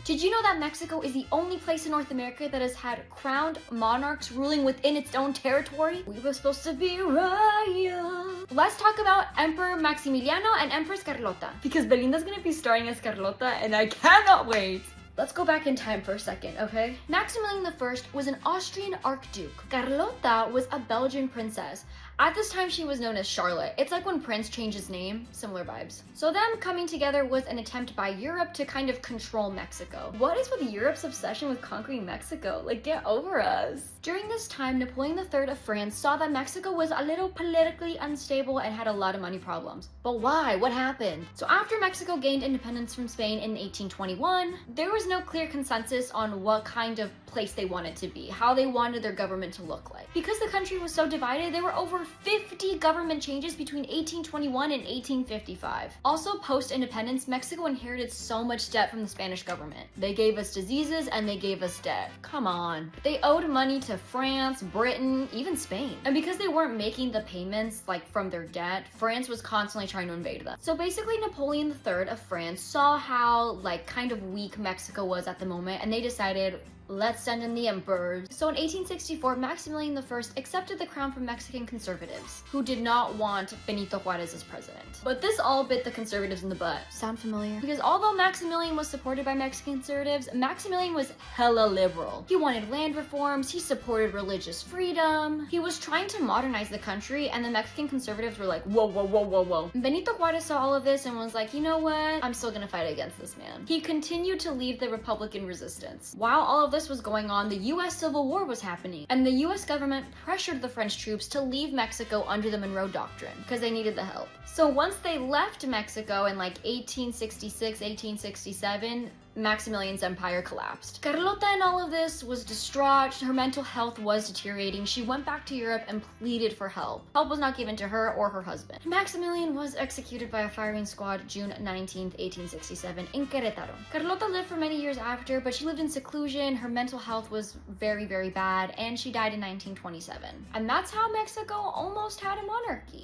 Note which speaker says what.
Speaker 1: Did you know that Mexico is the only place in North America that has had crowned monarchs ruling within its own territory? We were supposed to be royal. Let's talk about Emperor Maximiliano and Empress Carlota, because Belinda's gonna be starring as Carlota and I cannot wait. Let's go back in time for a second, okay? Maximilian I was an Austrian archduke. Carlota was a Belgian princess. At this time, she was known as Charlotte. It's like when Prince changed his name, similar vibes. So them coming together was an attempt by Europe to kind of control Mexico. What is with Europe's obsession with conquering Mexico? Like, get over us. During this time, Napoleon III of France saw that Mexico was a little politically unstable and had a lot of money problems. But why? What happened? So after Mexico gained independence from Spain in 1821, there was no clear consensus on what kind of place they wanted to be, how they wanted their government to look like. Because the country was so divided, there were over 50 government changes between 1821 and 1855. Also, post-independence, Mexico inherited so much debt from the Spanish government. They gave us diseases and they gave us debt. Come on. They owed money to France, Britain, even Spain. And because they weren't making the payments like from their debt, France was constantly trying to invade them. So basically, Napoleon III of France saw how like kind of weak Mexico was at the moment, and they decided, let's send in the emperors. So in 1864, Maximilian I accepted the crown from Mexican conservatives, who did not want Benito Juarez as president. But this all bit the conservatives in the butt. Sound familiar? Because although Maximilian was supported by Mexican conservatives, Maximilian was hella liberal. He wanted land reforms, he supported religious freedom, he was trying to modernize the country, and the Mexican conservatives were like, whoa, whoa, whoa, whoa, whoa. Benito Juarez saw all of this and was like, you know what? I'm still gonna fight against this man. He continued to lead the Republican resistance. While all of this was going on, the US Civil War was happening, and the US government pressured the French troops to leave Mexico under the Monroe Doctrine because they needed the help. So once they left Mexico in like 1866, 1867, Maximilian's empire collapsed. Carlota in all of this was distraught. Her mental health was deteriorating. She went back to Europe and pleaded for help. Help was not given to her or her husband. Maximilian was executed by a firing squad June 19th, 1867 in Querétaro. Carlota lived for many years after, but she lived in seclusion. Her mental health was very, very bad, and she died in 1927. And that's how Mexico almost had a monarchy.